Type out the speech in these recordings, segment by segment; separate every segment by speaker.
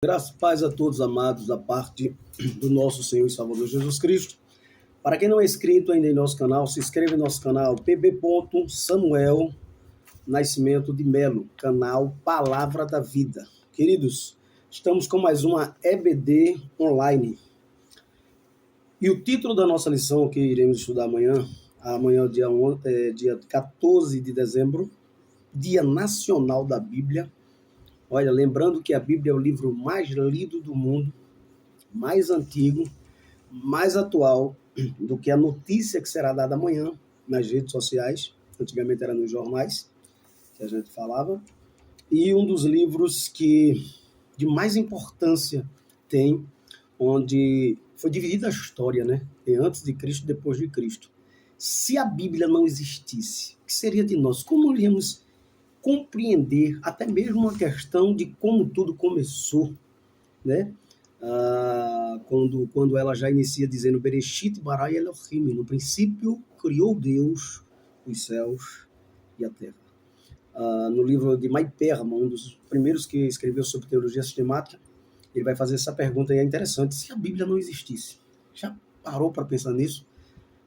Speaker 1: Graças e paz a todos, amados, da parte do nosso Senhor e Salvador Jesus Cristo. Para quem não é inscrito ainda em nosso canal, se inscreva em nosso canal pb. Samuel Nascimento de Melo, canal Palavra da Vida. Queridos, estamos com mais uma EBD online. E o título da nossa lição que iremos estudar amanhã é dia 14 de dezembro, Dia Nacional da Bíblia. Olha, lembrando que a Bíblia é o livro mais lido do mundo, mais antigo, mais atual do que a notícia que será dada amanhã nas redes sociais. Antigamente era nos jornais que a gente falava. E um dos livros que de mais importância tem, onde foi dividida a história, né? Tem antes de Cristo e depois de Cristo. Se a Bíblia não existisse, o que seria de nós? Como iríamos compreender até mesmo a questão de como tudo começou, né? Quando ela já inicia dizendo Bereshit bara Elohim, no princípio criou Deus os céus e a terra. No livro de Mike Perman, um dos primeiros que escreveu sobre teologia sistemática, ele vai fazer essa pergunta e é interessante: se a Bíblia não existisse, já parou para pensar nisso,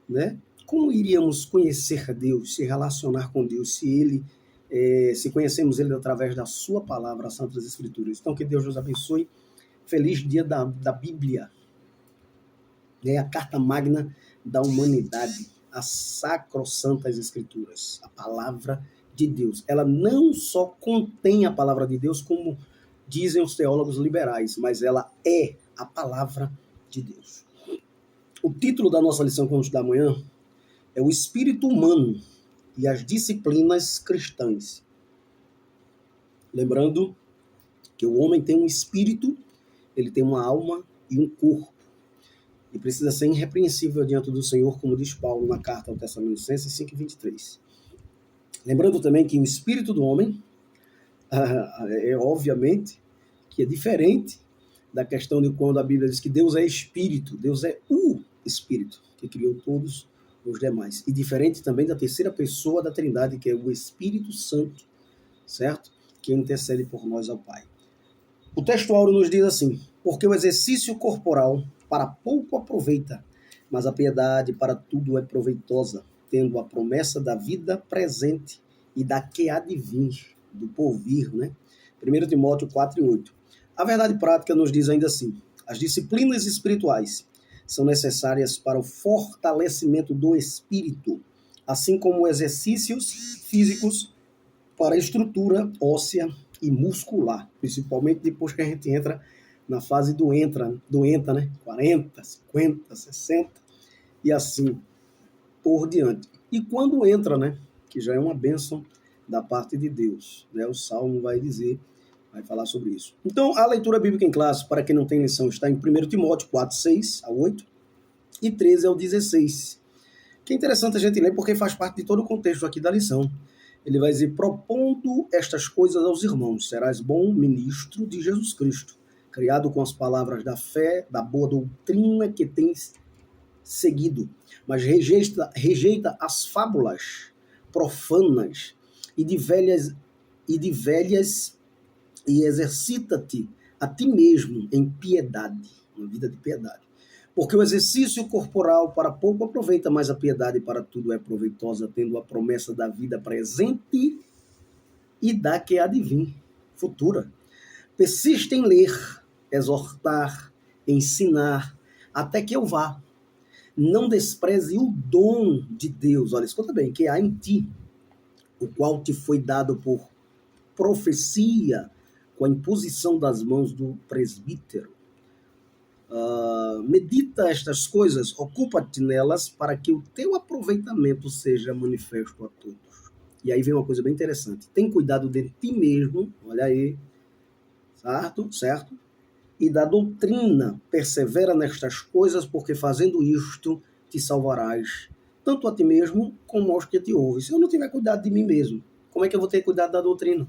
Speaker 1: né? Como iríamos conhecer Deus, se relacionar com Deus, se conhecemos Ele através da sua palavra, as Santas Escrituras? Então, que Deus nos abençoe. Feliz dia da Bíblia, né? A carta magna da humanidade, as sacrossantas Escrituras, a palavra de Deus. Ela não só contém a palavra de Deus, como dizem os teólogos liberais, mas ela é a palavra de Deus. O título da nossa lição que vamos estudar amanhã é o espírito humano e as disciplinas cristãs. Lembrando que o homem tem um espírito, ele tem uma alma e um corpo. E precisa ser irrepreensível diante do Senhor, como diz Paulo na carta aos Tessalonicenses 5:23. Lembrando também que o espírito do homem é obviamente que é diferente da questão de quando a Bíblia diz que Deus é espírito. Deus é o Espírito que criou todos os demais. E diferente também da terceira pessoa da Trindade, que é o Espírito Santo, certo? Que intercede por nós ao Pai. O texto áureo nos diz assim: porque o exercício corporal para pouco aproveita, mas a piedade para tudo é proveitosa, tendo a promessa da vida presente e da que há de vir, do porvir, né? 1 Timóteo 4:8. A verdade prática nos diz ainda assim: as disciplinas espirituais são necessárias para o fortalecimento do espírito, assim como exercícios físicos para a estrutura óssea e muscular, principalmente depois que a gente entra na fase do enta, né? 40, 50, 60 e assim por diante. E quando entra, né? Que já é uma bênção da parte de Deus, né? O Salmo vai falar sobre isso. Então, a leitura bíblica em classe, para quem não tem lição, está em 1 Timóteo 4, 6 a 8 e 13 ao 16. Que é interessante a gente ler porque faz parte de todo o contexto aqui da lição. Ele vai dizer: propondo estas coisas aos irmãos, serás bom ministro de Jesus Cristo, criado com as palavras da fé, da boa doutrina que tens seguido, mas rejeita as fábulas profanas e exercita-te a ti mesmo em piedade, uma vida de piedade. Porque o exercício corporal para pouco aproveita, mas a piedade para tudo é proveitosa, tendo a promessa da vida presente e da que há de vir, futura. Persiste em ler, exortar, ensinar, até que eu vá. Não despreze o dom de Deus, olha, escuta bem, que há em ti, o qual te foi dado por profecia, com a imposição das mãos do presbítero. Medita estas coisas, ocupa-te nelas, para que o teu aproveitamento seja manifesto a todos. E aí vem uma coisa bem interessante: tem cuidado de ti mesmo, olha aí, certo? E da doutrina, persevera nestas coisas, porque fazendo isto te salvarás, tanto a ti mesmo como aos que te ouvem. Se eu não tiver cuidado de mim mesmo, como é que eu vou ter cuidado da doutrina?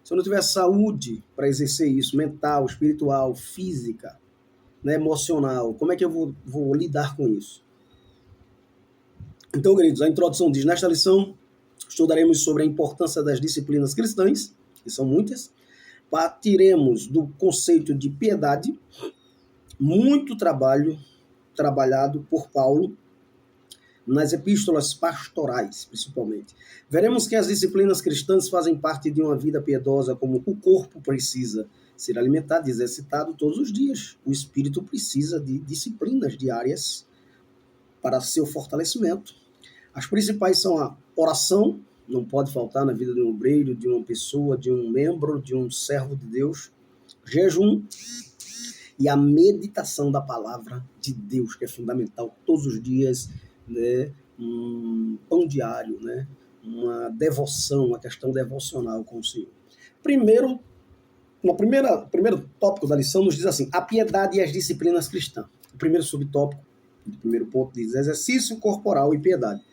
Speaker 1: Se eu não tiver saúde para exercer isso, mental, espiritual, física, né, emocional, como é que eu vou lidar com isso? Então, queridos, a introdução diz: nesta lição estudaremos sobre a importância das disciplinas cristãs, que são muitas, partiremos do conceito de piedade, muito trabalhado por Paulo nas epístolas pastorais, principalmente. Veremos que as disciplinas cristãs fazem parte de uma vida piedosa, como o corpo precisa ser alimentado, exercitado todos os dias. O espírito precisa de disciplinas diárias para seu fortalecimento. As principais são a oração, não pode faltar na vida de um obreiro, de uma pessoa, de um membro, de um servo de Deus. Jejum e a meditação da palavra de Deus, que é fundamental todos os dias, né? Um pão diário, né? Uma devoção, uma questão devocional com o Senhor. Primeiro tópico da lição nos diz assim: a piedade e as disciplinas cristãs. O primeiro subtópico, o primeiro ponto diz exercício corporal e piedade.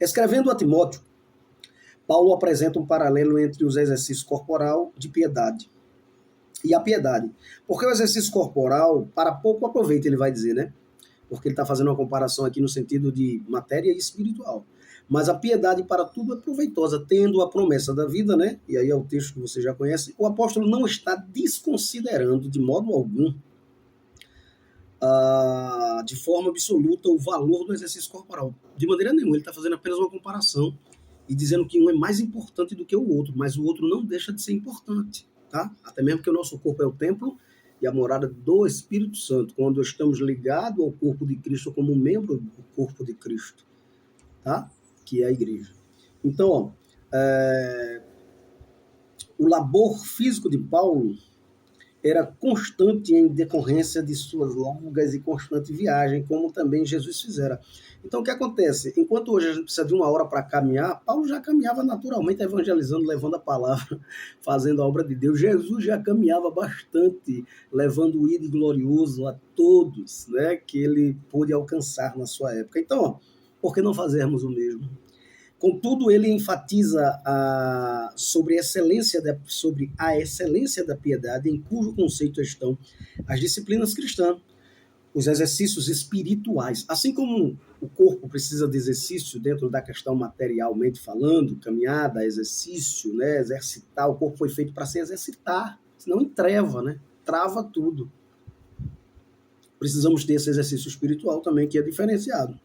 Speaker 1: Escrevendo a Timóteo, Paulo apresenta um paralelo entre os exercícios corporal de piedade e a piedade. Porque o exercício corporal, para pouco aproveita, ele vai dizer, né? Porque ele está fazendo uma comparação aqui no sentido de matéria e espiritual. Mas a piedade para tudo é proveitosa, tendo a promessa da vida, né? E aí é o texto que você já conhece. O apóstolo não está desconsiderando de modo algum, de forma absoluta, o valor do exercício corporal. De maneira nenhuma, ele está fazendo apenas uma comparação e dizendo que um é mais importante do que o outro, mas o outro não deixa de ser importante, tá? Até mesmo que o nosso corpo é o templo e a morada do Espírito Santo, quando estamos ligados ao corpo de Cristo como membro do corpo de Cristo, tá? Que é a igreja. Então, o labor físico de Paulo era constante em decorrência de suas longas e constantes viagens, como também Jesus fizera. Então, o que acontece? Enquanto hoje a gente precisa de 1 hora para caminhar, Paulo já caminhava naturalmente, evangelizando, levando a palavra, fazendo a obra de Deus. Jesus já caminhava bastante, levando o ídolo glorioso a todos, né, que ele pôde alcançar na sua época. Então, por que não fazermos o mesmo? Contudo, ele enfatiza sobre a excelência da piedade, em cujo conceito estão as disciplinas cristãs, os exercícios espirituais. Assim como o corpo precisa de exercício dentro da questão materialmente falando, caminhada, exercício, né, exercitar, o corpo foi feito para se exercitar, senão entreva, né, trava tudo. Precisamos ter esse exercício espiritual também, que é diferenciado.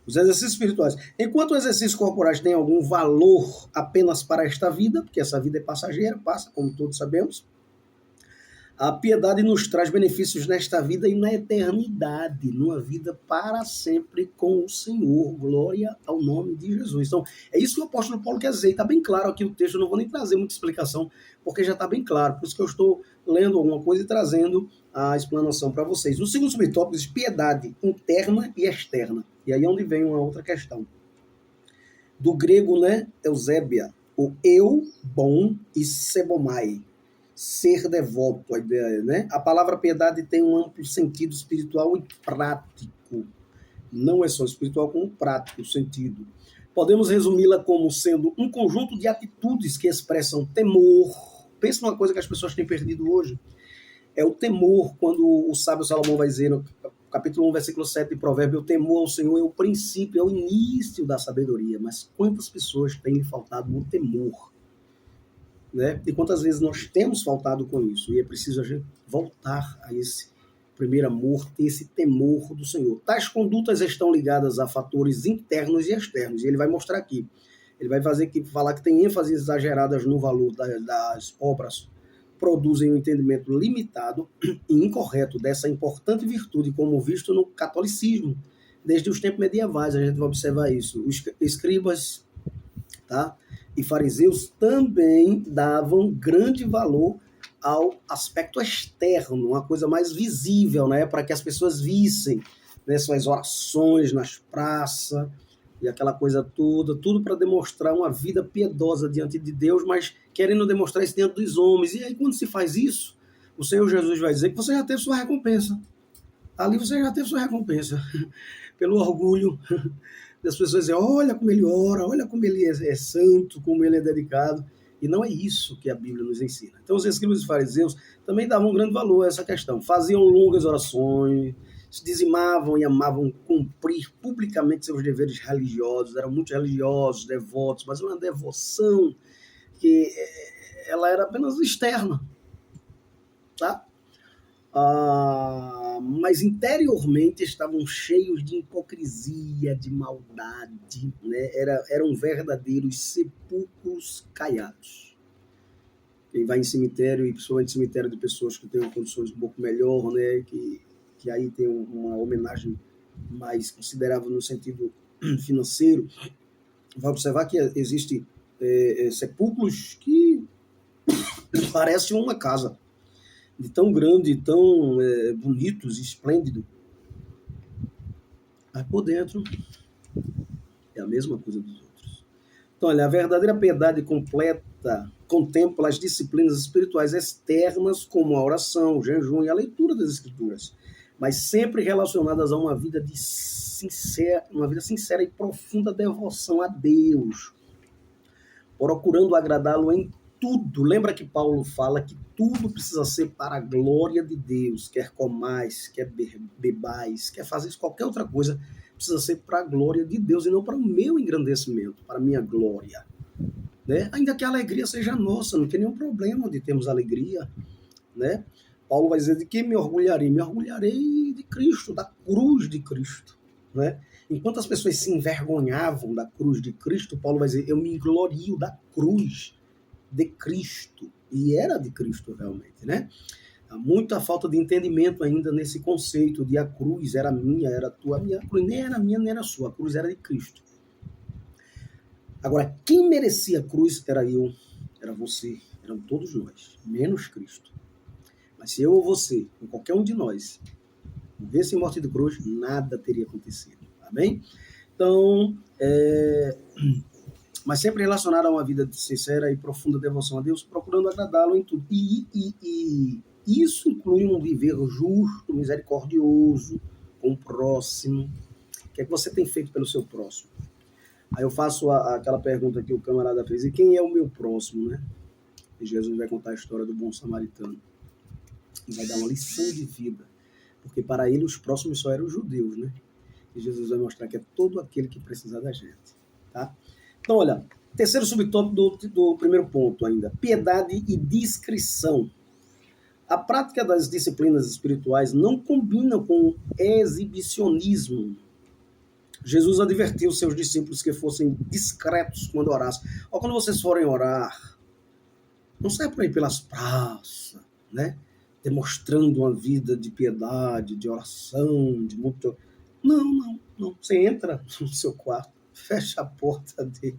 Speaker 1: Os exercícios espirituais. Enquanto os exercícios corporais têm algum valor apenas para esta vida, porque essa vida é passageira, passa, como todos sabemos, a piedade nos traz benefícios nesta vida e na eternidade, numa vida para sempre com o Senhor. Glória ao nome de Jesus. Então, é isso que o apóstolo Paulo quer dizer. Está bem claro aqui o texto, eu não vou nem trazer muita explicação, porque já está bem claro. Por isso que eu estou lendo alguma coisa e trazendo a explanação para vocês. O segundo subtópico diz piedade interna e externa. E aí é onde vem uma outra questão. Do grego, né, Eusébia, o eu, bom, e sebomai, ser devoto, a ideia, né? A palavra piedade tem um amplo sentido espiritual e prático. Não é só espiritual, como prático sentido. Podemos resumi-la como sendo um conjunto de atitudes que expressam temor. Pensa numa coisa que as pessoas têm perdido hoje. É o temor, quando o sábio Salomão vai dizer no capítulo 1, versículo 7 de Provérbios, o temor ao Senhor é o princípio, é o início da sabedoria. Mas quantas pessoas têm faltado no temor? Né? E quantas vezes nós temos faltado com isso? E é preciso a gente voltar a esse primeiro amor, ter esse temor do Senhor. Tais condutas estão ligadas a fatores internos e externos. E ele vai mostrar aqui. Ele vai falar que tem ênfase exageradas no valor das obras, produzem um entendimento limitado e incorreto dessa importante virtude, como visto no catolicismo. Desde os tempos medievais a gente vai observar isso. Os escribas, tá, e fariseus também davam grande valor ao aspecto externo, uma coisa mais visível, né, para que as pessoas vissem, né, suas orações nas praças e aquela coisa toda, tudo para demonstrar uma vida piedosa diante de Deus, mas querendo demonstrar isso diante dos homens. E aí, quando se faz isso, o Senhor Jesus vai dizer que você já teve sua recompensa. Ali você já teve sua recompensa. Pelo orgulho das pessoas dizem, olha como ele ora, olha como ele é santo, como ele é dedicado. E não é isso que a Bíblia nos ensina. Então, os escribas e fariseus também davam um grande valor a essa questão. Faziam longas orações, se dizimavam e amavam cumprir publicamente seus deveres religiosos. Eram muito religiosos, devotos, mas uma devoção que ela era apenas externa, tá? Mas interiormente estavam cheios de hipocrisia, de maldade, né? Eram verdadeiros sepulcros caiados. Quem vai em cemitério, e principalmente cemitério de pessoas que têm condições um pouco melhor, né? Que aí tem uma homenagem mais considerável no sentido financeiro, vai observar que existem sepulcros que parecem uma casa, de tão grande, tão bonitos, esplêndido. Mas por dentro é a mesma coisa dos outros. Então, olha, a verdadeira piedade completa contempla as disciplinas espirituais externas, como a oração, o jejum e a leitura das Escrituras, mas sempre relacionadas a uma vida sincera e profunda devoção a Deus, procurando agradá-lo em tudo. Lembra que Paulo fala que tudo precisa ser para a glória de Deus, quer comais, quer bebais, quer fazer qualquer outra coisa, precisa ser para a glória de Deus e não para o meu engrandecimento, para a minha glória. Né? Ainda que a alegria seja nossa, não tem nenhum problema de termos alegria. Né? Paulo vai dizer de quem me orgulharei? Me orgulharei de Cristo, da cruz de Cristo. Né? Enquanto as pessoas se envergonhavam da cruz de Cristo, Paulo vai dizer, eu me glorio da cruz de Cristo. E era de Cristo realmente, né? Há muita falta de entendimento ainda nesse conceito de a cruz era minha, era tua. A minha cruz nem era minha, nem era sua. A cruz era de Cristo. Agora, quem merecia a cruz era eu, era você, eram todos nós, menos Cristo. Mas se eu ou você, ou qualquer um de nós, morresse em morte de cruz, nada teria acontecido. Amém? Então, mas sempre relacionado a uma vida de sincera e profunda devoção a Deus, procurando agradá-lo em tudo. E isso inclui um viver justo, misericordioso, com o próximo. O que é que você tem feito pelo seu próximo? Aí eu faço aquela pergunta que o camarada fez, e quem é o meu próximo, né? E Jesus vai contar a história do bom samaritano. E vai dar uma lição de vida. Porque para ele os próximos só eram os judeus, né? E Jesus vai mostrar que é todo aquele que precisa da gente. Tá? Então, olha, terceiro subtópico do primeiro ponto ainda. Piedade e discrição. A prática das disciplinas espirituais não combina com exibicionismo. Jesus advertiu seus discípulos que fossem discretos quando orassem. Ou quando vocês forem orar, não saia por aí pelas praças, né? Demonstrando uma vida de piedade, de oração, de muito... Não. Você entra no seu quarto, fecha a porta dele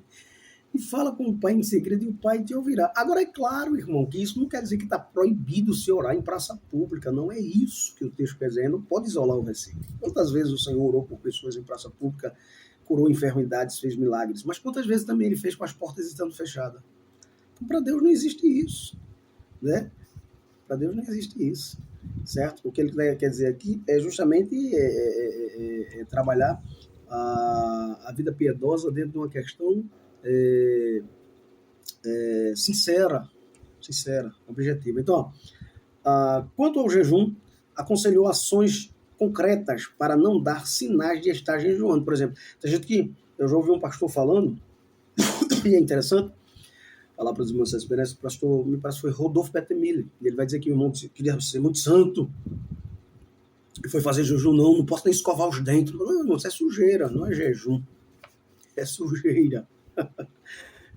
Speaker 1: e fala com o Pai em segredo e o Pai te ouvirá. Agora, é claro, irmão, que isso não quer dizer que está proibido se orar em praça pública. Não é isso que o texto quer dizer. Não pode isolar o versículo. Quantas vezes o Senhor orou por pessoas em praça pública, curou enfermidades, fez milagres, mas quantas vezes também ele fez com as portas estando fechadas? Então, para Deus não existe isso, né? Para Deus não existe isso, certo? O que ele quer dizer aqui é justamente trabalhar a vida piedosa dentro de uma questão sincera, objetiva. Então, quanto ao jejum, aconselhou ações concretas para não dar sinais de estar jejuando. Por exemplo, tem gente que eu já ouvi um pastor falando, e é interessante, falar para os irmãos essa experiência, o pastor, me parece que foi Rodolfo Petemille, e ele vai dizer que o irmão queria ser muito santo, e foi fazer jejum, não posso nem escovar os dentes. Não, isso é sujeira, não é jejum, é sujeira.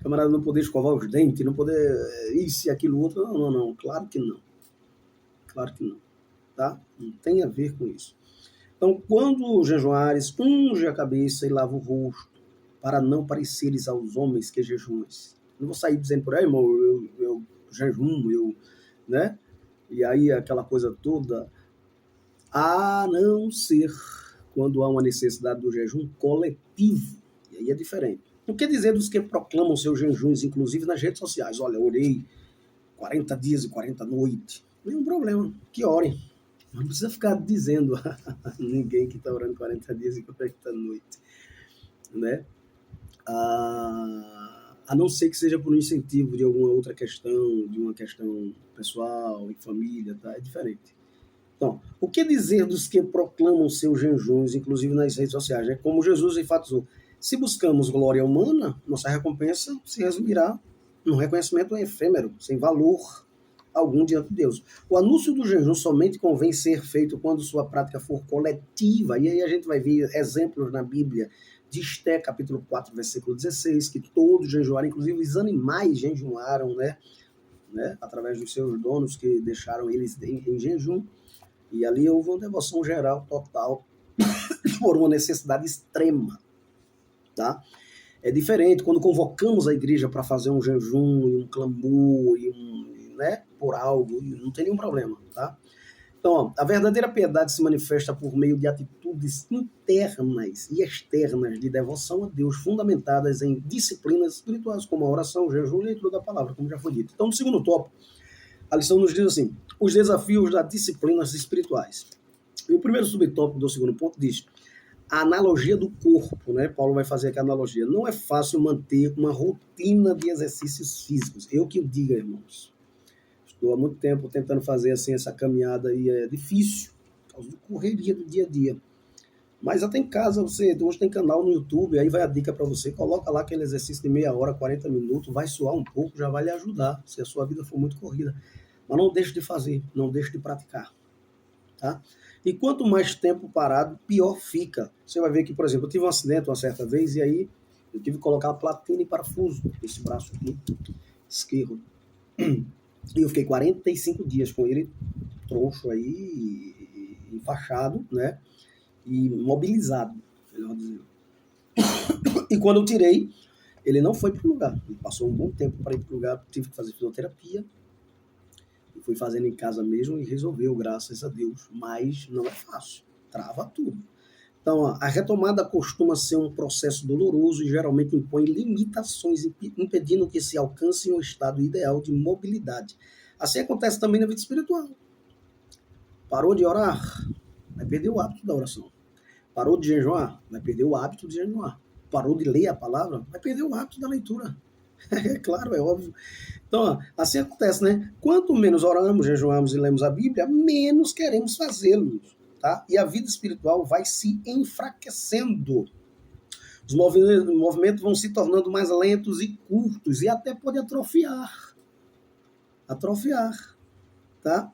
Speaker 1: Camarada não poder escovar os dentes, não poder isso e aquilo outro, não, claro que não, tá? Não tem a ver com isso. Então, quando jejuares, unge a cabeça e lava o rosto, para não pareceres aos homens que jejuas. Não vou sair dizendo por aí, irmão, eu jejum, né? E aí aquela coisa toda, a não ser quando há uma necessidade do jejum coletivo. E aí é diferente. O que dizer dos que proclamam seus jejuns, inclusive nas redes sociais? Olha, eu orei 40 dias e 40 noites. Nenhum problema, que orem. Não precisa ficar dizendo a ninguém que está orando 40 dias e 40 noites, né? A não ser que seja por um incentivo de alguma outra questão, de uma questão pessoal, em família, tá? É diferente. Então, o que dizer dos que proclamam seus jejuns, inclusive nas redes sociais? É como Jesus enfatizou. Se buscamos glória humana, nossa recompensa se resumirá um reconhecimento efêmero, sem valor algum diante de Deus. O anúncio do jejum somente convém ser feito quando sua prática for coletiva, e aí a gente vai ver exemplos na Bíblia de Esté, capítulo 4, versículo 16, que todos jejuaram, inclusive os animais jejuaram, né, através dos seus donos que deixaram eles em jejum, e ali houve uma devoção geral, total, por uma necessidade extrema, tá? É diferente quando convocamos a igreja para fazer um jejum, e um clamor, por algo, não tem nenhum problema, tá? Então, a verdadeira piedade se manifesta por meio de atitudes internas e externas de devoção a Deus, fundamentadas em disciplinas espirituais, como a oração, o jejum e a leitura da palavra, como já foi dito. Então, no segundo tópico, a lição nos diz assim, os desafios das disciplinas espirituais. E o primeiro subtópico do segundo ponto diz, a analogia do corpo, né? Paulo vai fazer aqui a analogia. Não é fácil manter uma rotina de exercícios físicos. Eu que o diga, irmãos. Estou há muito tempo tentando fazer assim essa caminhada e é difícil, por causa da correria do dia a dia. Mas até em casa, hoje tem canal no YouTube, aí vai a dica para você, coloca lá aquele exercício de meia hora, 40 minutos, vai suar um pouco, já vai lhe ajudar, se a sua vida for muito corrida. Mas não deixe de fazer, não deixe de praticar, tá? E quanto mais tempo parado, pior fica. Você vai ver que, por exemplo, eu tive um acidente uma certa vez, e aí eu tive que colocar a platina e parafuso nesse braço aqui, esquerdo. E eu fiquei 45 dias com ele, troncho aí, enfaixado, né? E mobilizado, melhor dizendo. E quando eu tirei, ele não foi para o lugar. Ele passou um bom tempo para ir para o lugar, tive que fazer fisioterapia. E fui fazendo em casa mesmo e resolveu, graças a Deus. Mas não é fácil, trava tudo. Então, a retomada costuma ser um processo doloroso e geralmente impõe limitações, impedindo que se alcance um estado ideal de mobilidade. Assim acontece também na vida espiritual. Parou de orar, vai perder o hábito da oração. Parou de jejuar, vai perder o hábito de jejuar. Parou de ler a palavra, vai perder o hábito da leitura. É claro, é óbvio. Então, assim acontece, né? Quanto menos oramos, jejuamos e lemos a Bíblia, menos queremos fazê-lo. Tá? E a vida espiritual vai se enfraquecendo. Os movimentos vão se tornando mais lentos e curtos e até pode atrofiar. Tá?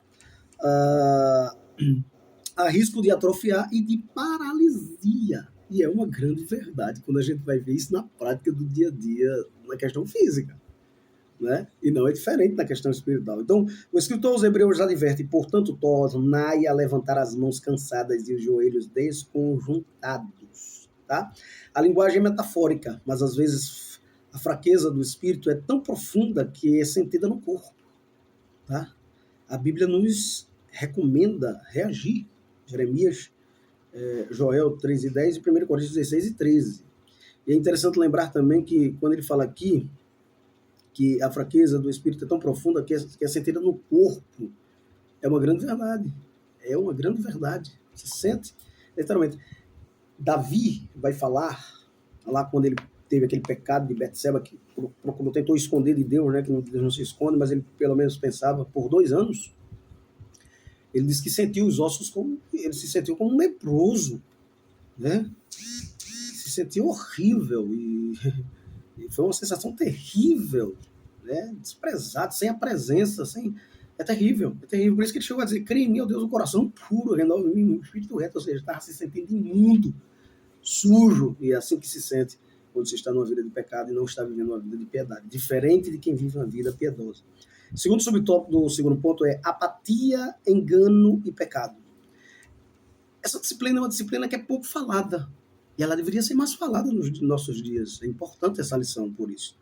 Speaker 1: Há risco de atrofiar e de paralisia. E é uma grande verdade quando a gente vai ver isso na prática do dia a dia, na questão física. Né? E não é diferente na questão espiritual. Então, o escritor aos Hebreus adverte, portanto, tornai a levantar as mãos cansadas e os joelhos desconjuntados. Tá? A linguagem é metafórica, mas às vezes a fraqueza do espírito é tão profunda que é sentida no corpo. Tá? A Bíblia nos recomenda reagir. Jeremias, Joel 3:10 e 1 Coríntios 16:13. E é interessante lembrar também que quando ele fala aqui que a fraqueza do espírito é tão profunda que é sentida no corpo, é uma grande verdade. É uma grande verdade. Você sente, literalmente. Davi vai falar, lá quando ele teve aquele pecado de Betseba, que tentou esconder de Deus, né, que Deus não se esconde, mas ele pelo menos pensava por 2 anos, ele disse que sentiu os ossos ele se sentiu como um leproso, né? Se sentiu horrível e foi uma sensação terrível, né? Desprezado, sem a presença, é terrível, é terrível. Por isso que ele chegou a dizer, crê em mim, ó Deus, o coração puro, renova em mim o espírito reto, ou seja, estava se sentindo imundo, sujo, e é assim que se sente quando você está numa vida de pecado e não está vivendo uma vida de piedade, diferente de quem vive uma vida piedosa. O segundo subtópico do segundo ponto é apatia, engano e pecado. Essa disciplina é uma disciplina que é pouco falada, e ela deveria ser mais falada nos nossos dias. É importante essa lição por isso.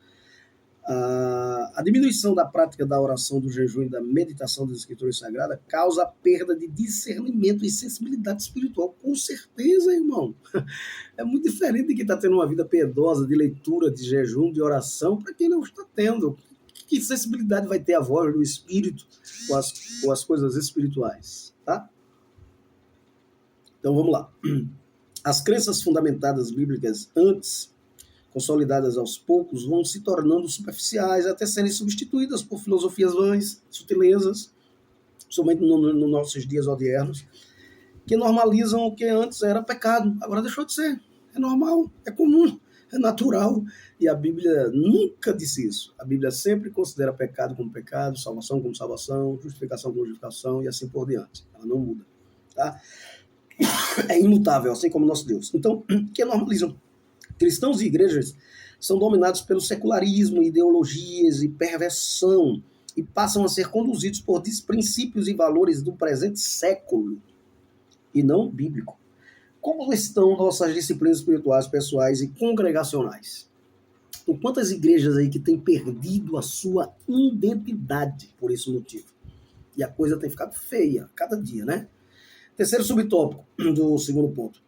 Speaker 1: A diminuição da prática da oração, do jejum e da meditação das Escrituras Sagradas causa a perda de discernimento e sensibilidade espiritual. Com certeza, irmão. É muito diferente de quem está tendo uma vida piedosa, de leitura, de jejum, de oração, para quem não está tendo. Que sensibilidade vai ter a voz do Espírito com as coisas espirituais? Tá? Então, vamos lá. As crenças fundamentadas bíblicas antes consolidadas aos poucos, vão se tornando superficiais até serem substituídas por filosofias vãs, sutilezas, somente nos nossos dias odiernos, que normalizam o que antes era pecado. Agora deixou de ser. É normal, é comum. É natural. E a Bíblia nunca disse isso. A Bíblia sempre considera pecado como pecado, salvação como salvação, justificação como justificação e assim por diante. Ela não muda. Tá? É imutável, assim como nosso Deus. Então, que normalizam. Cristãos e igrejas são dominados pelo secularismo, ideologias e perversão e passam a ser conduzidos por princípios e valores do presente século e não bíblico. Como estão nossas disciplinas espirituais, pessoais e congregacionais? Então, quantas igrejas aí que têm perdido a sua identidade por esse motivo? E a coisa tem ficado feia a cada dia, né? Terceiro subtópico do segundo ponto.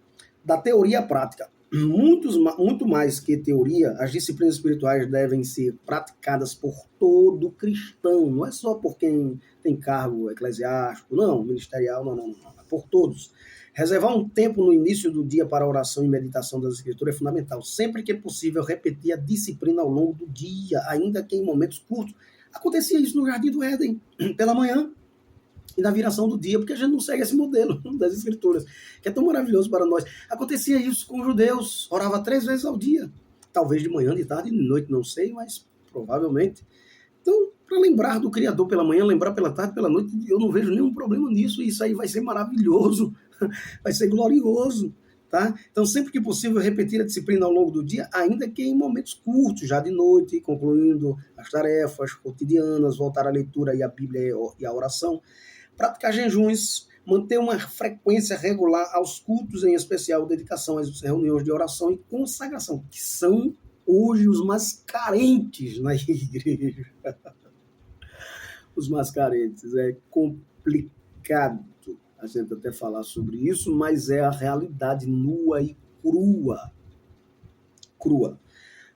Speaker 1: Da teoria à prática. Muito mais que teoria, as disciplinas espirituais devem ser praticadas por todo cristão. Não é só por quem tem cargo eclesiástico, não, ministerial, não. É por todos. Reservar um tempo no início do dia para oração e meditação das Escrituras é fundamental. Sempre que é possível, repetir a disciplina ao longo do dia, ainda que em momentos curtos. Acontecia isso no Jardim do Éden, pela manhã e na viração do dia, porque a gente não segue esse modelo das Escrituras, que é tão maravilhoso para nós. Acontecia isso com os judeus, orava 3 vezes ao dia, talvez de manhã, de tarde, de noite, não sei, mas provavelmente. Então, para lembrar do Criador pela manhã, lembrar pela tarde, pela noite, eu não vejo nenhum problema nisso, e isso aí vai ser maravilhoso, vai ser glorioso. Tá? Então, sempre que possível, repetir a disciplina ao longo do dia, ainda que em momentos curtos, já de noite, concluindo as tarefas cotidianas, voltar à leitura e à Bíblia e à oração, praticar jejuns, manter uma frequência regular aos cultos, em especial dedicação às reuniões de oração e consagração, que são hoje os mais carentes na igreja. Os mais carentes. É complicado a gente até falar sobre isso, mas é a realidade nua e crua. Crua.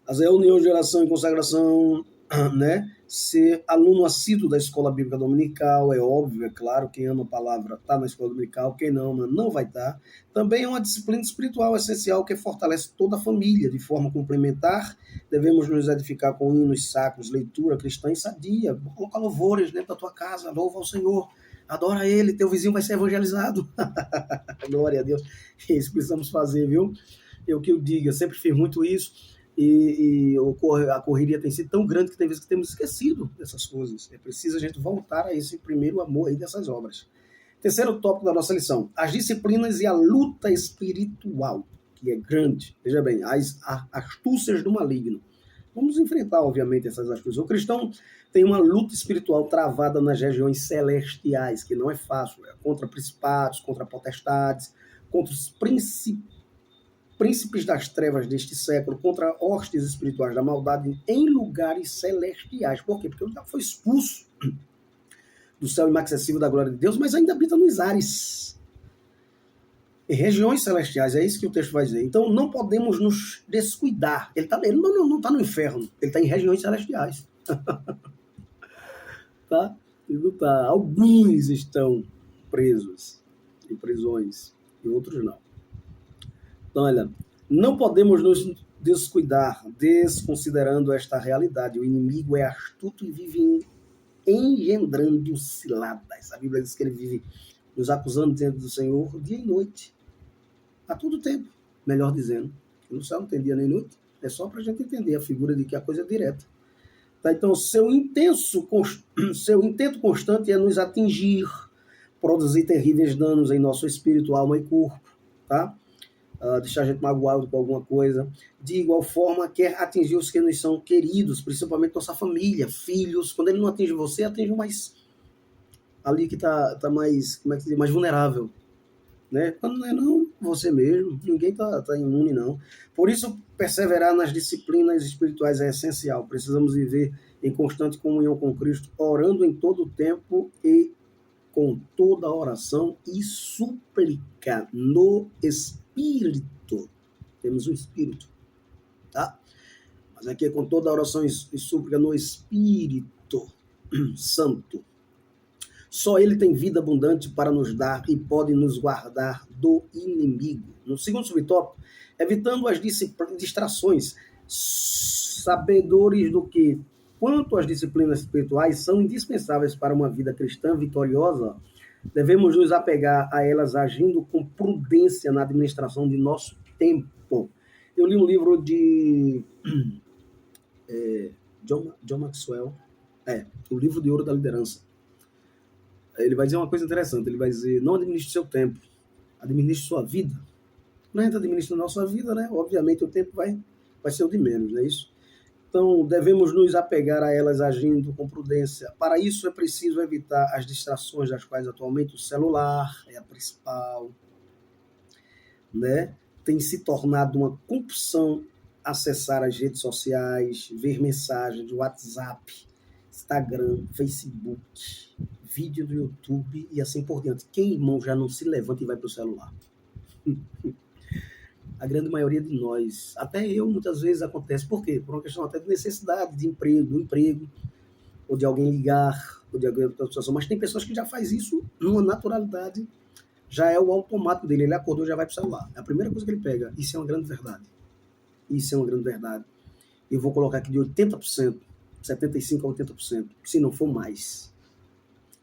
Speaker 1: As reuniões de oração e consagração, né? Ser aluno assíduo da escola bíblica dominical, é óbvio, é claro, quem ama a palavra está na escola dominical, quem não ama não vai estar. Também é uma disciplina espiritual essencial que fortalece toda a família de forma complementar. Devemos nos edificar com hinos sacros, leitura cristã e sadia. Coloca louvores dentro da tua casa, louva ao Senhor, adora Ele, teu vizinho vai ser evangelizado. Glória a Deus. É isso que precisamos fazer, viu? É o que eu digo, eu sempre fiz muito isso. E a correria tem sido tão grande que tem vezes que temos esquecido dessas coisas. É preciso a gente voltar a esse primeiro amor aí dessas obras. Terceiro tópico da nossa lição: as disciplinas e a luta espiritual, que é grande. Veja bem, as astúcias do maligno. Vamos enfrentar, obviamente, essas astúcias. O cristão tem uma luta espiritual travada nas regiões celestiais, que não é fácil. É contra principados, contra potestades, contra os príncipes das trevas deste século, contra hostes espirituais da maldade em lugares celestiais. Por quê? Porque o diabo foi expulso do céu inaccessível da glória de Deus, mas ainda habita nos ares, em regiões celestiais. É isso que o texto vai dizer. Então não podemos nos descuidar. Ele não está no inferno, ele está em regiões celestiais. Tá? Ele não tá. Alguns estão presos em prisões e outros não. Então, olha, não podemos nos descuidar, desconsiderando esta realidade. O inimigo é astuto e vive engendrando ciladas. A Bíblia diz que ele vive nos acusando diante do Senhor dia e noite. A todo tempo, melhor dizendo. No céu não tem dia nem noite. É só para a gente entender a figura de que a coisa é direta. Tá? Então, seu intento constante é nos atingir, produzir terríveis danos em nosso espírito, alma e corpo. Tá? Deixar a gente magoado com alguma coisa. De igual forma, quer atingir os que nos são queridos, principalmente nossa família, filhos. Quando ele não atinge você, atinge o mais ali que tá mais, como é que diz, mais vulnerável, né? Quando não é não, você mesmo, ninguém tá imune não. Por isso, perseverar nas disciplinas espirituais é essencial. Precisamos viver em constante comunhão com Cristo, orando em todo o tempo e com toda oração e súplica no Espírito. Temos um Espírito, tá? Mas aqui é com toda oração e súplica no Espírito Santo. Só Ele tem vida abundante para nos dar e pode nos guardar do inimigo. No segundo subtópico, evitando as distrações, sabedores do que, quanto às disciplinas espirituais são indispensáveis para uma vida cristã vitoriosa, devemos nos apegar a elas agindo com prudência na administração de nosso tempo. Eu li um livro de John Maxwell, o livro de ouro da liderança. Ele vai dizer uma coisa interessante, ele vai dizer, não administre seu tempo, administre sua vida. Quando a gente administra a nossa vida, né, obviamente o tempo vai ser o de menos, não é isso? Então, devemos nos apegar a elas agindo com prudência. Para isso, é preciso evitar as distrações das quais atualmente o celular é a principal, né? Tem se tornado uma compulsão acessar as redes sociais, ver mensagens de WhatsApp, Instagram, Facebook, vídeo do YouTube e assim por diante. Quem, irmão, já não se levanta e vai para o celular? A grande maioria de nós, até eu, muitas vezes acontece. Por quê? Por uma questão até de necessidade, de emprego, ou de alguém ligar, ou de alguma outra situação. Mas tem pessoas que já faz isso numa naturalidade, já é o automático dele. Ele acordou, já vai para o celular. É a primeira coisa que ele pega. Isso é uma grande verdade. Isso é uma grande verdade. Eu vou colocar aqui de 80%, 75% a 80%, se não for mais.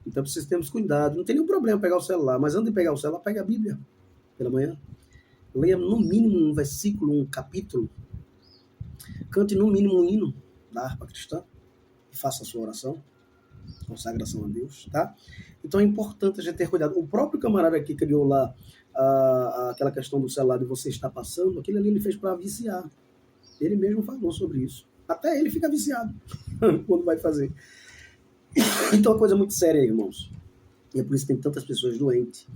Speaker 1: Então, precisamos ter cuidado. Não tem nenhum problema pegar o celular, mas antes de pegar o celular, pega a Bíblia pela manhã. Leia no mínimo um versículo, um capítulo. Cante no mínimo um hino da harpa cristã e faça a sua oração, consagração a Deus, tá? Então é importante a gente ter cuidado. O próprio camarada que criou lá aquela questão do celular de você estar passando, aquilo ali ele fez para viciar. Ele mesmo falou sobre isso. Até ele fica viciado quando vai fazer. Então é uma coisa muito séria, irmãos. E é por isso que tem tantas pessoas doentes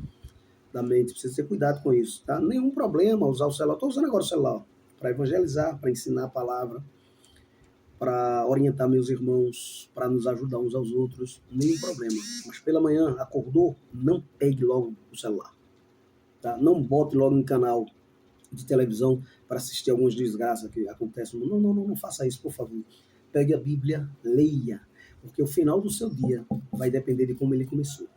Speaker 1: da mente, precisa ter cuidado com isso, tá? Nenhum problema usar o celular. Estou usando agora o celular para evangelizar, para ensinar a palavra, para orientar meus irmãos, para nos ajudar uns aos outros, nenhum problema. Mas pela manhã, acordou, não pegue logo o celular, tá? Não bote logo em canal de televisão para assistir algumas desgraças que acontecem. Não faça isso, por favor. Pegue a Bíblia, leia, porque o final do seu dia vai depender de como ele começou.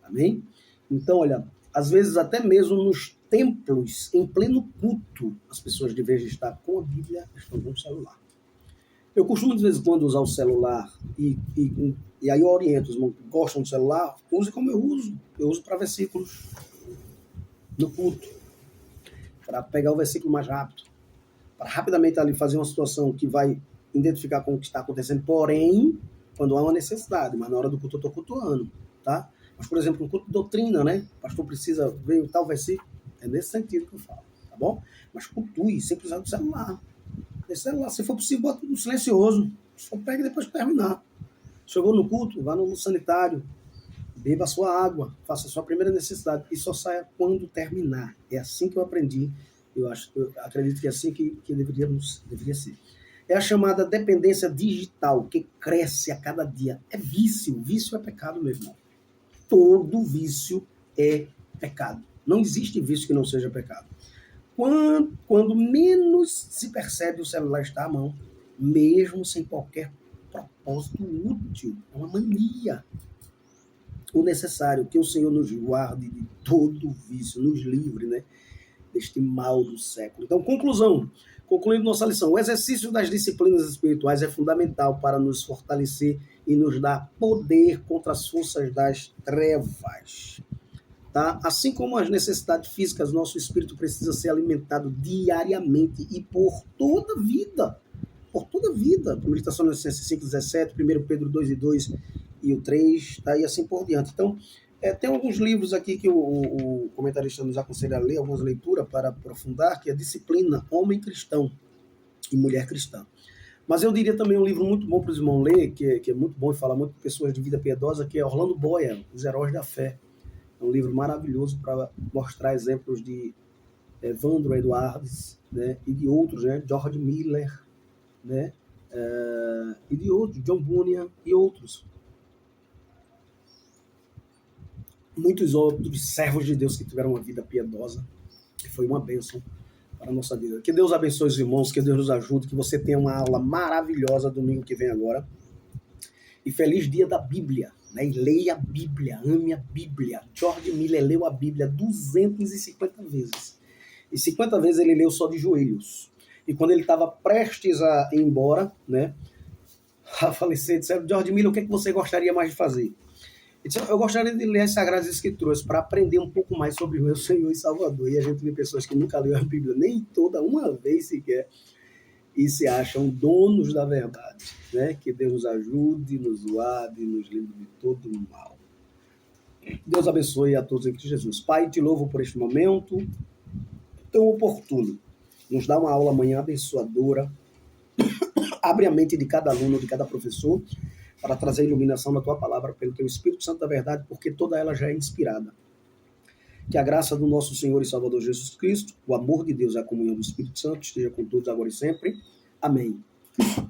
Speaker 1: Amém? Então, olha, às vezes até mesmo nos templos, em pleno culto, as pessoas, de vez de estar com a Bíblia, estão com o celular. Eu costumo, de vez em quando, usar o celular e aí eu oriento os irmãos que gostam do celular, use como eu uso. Eu uso para versículos no culto, para pegar o versículo mais rápido, para rapidamente ali fazer uma situação que vai identificar com o que está acontecendo, porém, quando há uma necessidade, mas na hora do culto eu estou cultuando, tá? Mas, por exemplo, um culto de doutrina, né? O pastor precisa ver o tal versículo. É nesse sentido que eu falo, tá bom? Mas cultue, sem precisar do celular. Esse celular, se for possível, bota no silencioso. Só pega depois de terminar. Chegou no culto, vá no sanitário, beba a sua água, faça a sua primeira necessidade e só saia quando terminar. É assim que eu aprendi. Eu acredito que é assim que deveria ser. É a chamada dependência digital, que cresce a cada dia. É vício. Vício é pecado, meu irmão. Todo vício é pecado. Não existe vício que não seja pecado. Quando menos se percebe, o celular está à mão, mesmo sem qualquer propósito útil. É uma mania. O necessário que o Senhor nos guarde de todo vício, nos livre, né, deste mal do século. Então, concluindo nossa lição, o exercício das disciplinas espirituais é fundamental para nos fortalecer e nos dar poder contra as forças das trevas. Tá? Assim como as necessidades físicas, nosso espírito precisa ser alimentado diariamente e por toda a vida. Por toda a vida. Primeira Tessalonicenses 5:17, 1 Pedro 2:2 e o 3, tá? E assim por diante. Então, tem alguns livros aqui que o comentarista nos aconselha a ler, algumas leituras para aprofundar, que é Disciplina, Homem Cristão e Mulher Cristã. Mas eu diria também um livro muito bom para os irmãos ler, que é muito bom e fala muito de pessoas de vida piedosa, que é Orlando Boyer, Os Heróis da Fé. É um livro maravilhoso para mostrar exemplos de Evandro Eduardes, né, e de outros, né, George Miller, né, e de outros, John Bunyan e outros. Muitos outros servos de Deus que tiveram uma vida piedosa, que foi uma bênção para a nossa vida. Que Deus abençoe os irmãos, que Deus nos ajude, que você tenha uma aula maravilhosa domingo que vem agora. E feliz dia da Bíblia. Né? E leia a Bíblia, ame a Bíblia. George Miller leu a Bíblia 250 vezes. E 50 vezes ele leu só de joelhos. E quando ele estava prestes a ir embora, né, a falecer, disse: George Miller, o que é que você gostaria mais de fazer? Então, eu gostaria de ler as Sagradas Escrituras para aprender um pouco mais sobre o meu Senhor e Salvador. E a gente vê pessoas que nunca leram a Bíblia nem toda uma vez sequer e se acham donos da verdade. Né? Que Deus nos ajude, nos guarde, nos livre de todo o mal. Deus abençoe a todos em Cristo Jesus. Pai, te louvo por este momento tão oportuno. Nos dá uma aula amanhã abençoadora. Abre a mente de cada aluno, de cada professor, para trazer iluminação na tua palavra pelo teu Espírito Santo da verdade, porque toda ela já é inspirada. Que a graça do nosso Senhor e Salvador Jesus Cristo, o amor de Deus e a comunhão do Espírito Santo esteja com todos agora e sempre. Amém.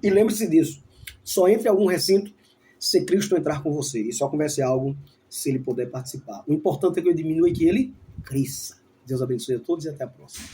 Speaker 1: E lembre-se disso, só entre algum recinto se Cristo entrar com você, e só converse algo se ele puder participar. O importante é que eu diminua e que ele cresça. Deus abençoe a todos e até a próxima.